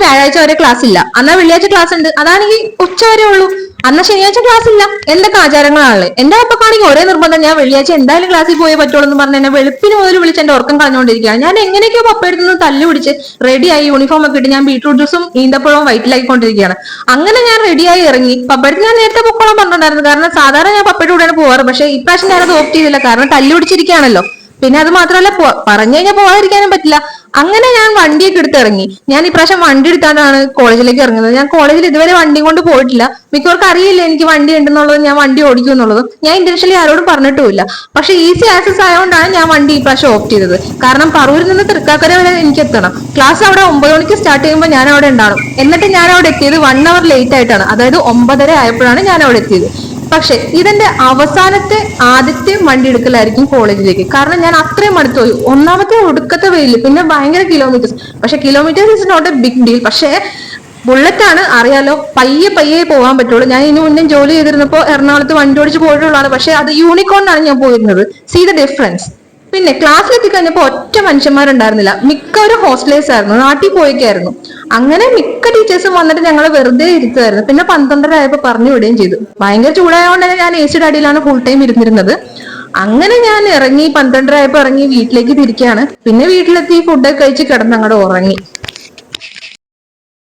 വ്യാഴാഴ്ച വരെ ക്ലാസ് ഇല്ല, അന്നാ വെള്ളിയാഴ്ച ക്ലാസ് ഉണ്ട്, അതാണെങ്കിൽ ഉച്ച വരെ ഉള്ളൂ. അന്നാ ശനിയാഴ്ച ക്ലാസ് ഇല്ല. എന്തൊക്കെ ആചാരങ്ങളാണല്ലേ. എന്റെ അപ്പക്കാണെങ്കിൽ ഒരേ നിർബന്ധം, ഞാൻ വെള്ളിയാഴ്ച എന്തായാലും ക്ലാസ്സിൽ പോയേ പറ്റുള്ളൂ എന്ന് പറഞ്ഞ് എന്നെ വെളുപ്പിന് മുതൽ വിളിച്ച് എന്റെ ഉറക്കം കളഞ്ഞുകൊണ്ടിരിക്കുകയാണ്. ഞാൻ എങ്ങനെയൊക്കെയോ പപ്പയുടെ നിന്ന് തല്ലു പിടിച്ച് റെഡിയായി യൂണിഫോം ഒക്കെ ഇട്ട് ഞാൻ ബീട്രൂട്ട് ജ്യൂസും ഈന്തപ്പഴവും വയറ്റിലാക്കിക്കൊണ്ടിരിക്കുകയാണ്. അങ്ങനെ ഞാൻ റെഡിയായി ഇറങ്ങി. പപ്പയുടെ ഞാൻ നേരത്തെ പൊക്കോളം പറഞ്ഞിട്ടുണ്ടായിരുന്നു, കാരണം സാധാരണ ഞാൻ പപ്പയുടെ കൂടെയാണ് പോവാറ്. പക്ഷെ ഇപ്രാവശ്യം ഞാനത് ഓപ്റ്റ് ചെയ്തില്ല, കാരണം തല്ലു പിടിച്ചിരിക്കുകയാണല്ലോ. പിന്നെ അത് മാത്രമല്ല, പറഞ്ഞു കഴിഞ്ഞാൽ പോകാതിരിക്കാനും പറ്റില്ല. അങ്ങനെ ഞാൻ വണ്ടിയൊക്കെ എടുത്ത് ഇറങ്ങി. ഞാൻ ഇപ്രാവശ്യം വണ്ടി എടുത്താണ്ടാണ് കോളേജിലേക്ക് ഇറങ്ങുന്നത്. ഞാൻ കോളേജിൽ ഇതുവരെ വണ്ടി കൊണ്ട് പോയിട്ടില്ല. മിക്കവർക്കും അറിയില്ല എനിക്ക് വണ്ടി ഉണ്ടെന്നുള്ളത്, ഞാൻ വണ്ടി ഓടിക്കും എന്നുള്ളതും. ഞാൻ ഇന്റൻഷ്യലി ആരോടും പറഞ്ഞിട്ടുമില്ല. പക്ഷെ ഈസി ആക്സസ് ആയതുകൊണ്ടാണ് ഞാൻ വണ്ടി ഇപ്രാവശ്യം ഓപ്റ്റ് ചെയ്തത്. കാരണം പറവൂരിൽ നിന്ന് തൃക്കാക്കര വരെ എനിക്ക് എത്തണം. ക്ലാസ് അവിടെ 9 മണിക്ക് സ്റ്റാർട്ട് ചെയ്യുമ്പോൾ ഞാൻ അവിടെ ഉണ്ടാവും. എന്നിട്ട് ഞാൻ അവിടെ എത്തിയത് 1 hour ലേറ്റ് ആയിട്ടാണ്. അതായത് 9:30 ആയപ്പോഴാണ് ഞാൻ അവിടെ എത്തിയത്. പക്ഷെ ഇതെന്റെ ആദ്യത്തെ വണ്ടി എടുക്കലായിരിക്കും കോളേജിലേക്ക്. കാരണം ഞാൻ അത്രയും അടുത്ത് പോയി. ഒന്നാമത്തെ ഒടുക്കത്തെ വെയില്, പിന്നെ ഭയങ്കര കിലോമീറ്റേഴ്സ്. പക്ഷെ kilometres is not a big deal. പക്ഷേ ബുള്ളറ്റ് ആണ്, അറിയാലോ, പയ്യെ പയ്യെ പോകാൻ പറ്റുള്ളൂ. ഞാൻ ഇതിനു മുന്നേ ജോലി ചെയ്തിരുന്നപ്പോൾ എറണാകുളത്ത് വണ്ടി ഓടിച്ച് പോയിട്ടുള്ളതാണ്. പക്ഷെ അത് യൂണിക്കോണിനാണ് ഞാൻ പോയിരുന്നത്. See the difference. പിന്നെ ക്ലാസ്സിൽ എത്തിക്കഴിഞ്ഞപ്പോ ഒറ്റ മനുഷ്യന്മാരുണ്ടായിരുന്നില്ല. മിക്കവരും ഹോസ്റ്റലേഴ്സ് ആയിരുന്നു, നാട്ടിൽ പോയിക്കായിരുന്നു. അങ്ങനെ മിക്ക ടീച്ചേഴ്സും വന്നിട്ട് ഞങ്ങളെ വെറുതെ ഇരുത്തുമായിരുന്നു. പിന്നെ 12:30 ആയപ്പോ പറഞ്ഞു വിടുകയും ചെയ്തു. ഭയങ്കര ചൂടായതുകൊണ്ട് തന്നെ ഞാൻ AC-യുടെ അടിയിലാണ് ഫുൾ ടൈം ഇരുന്നിരുന്നത്. അങ്ങനെ ഞാൻ ഇറങ്ങി, 12:30 ആയപ്പോ ഇറങ്ങി വീട്ടിലേക്ക് തിരിക്കുകയാണ്. പിന്നെ വീട്ടിലെത്തി ഫുഡൊക്കെ കഴിച്ച് കിടന്നങ്ങോട്ട് ഉറങ്ങി.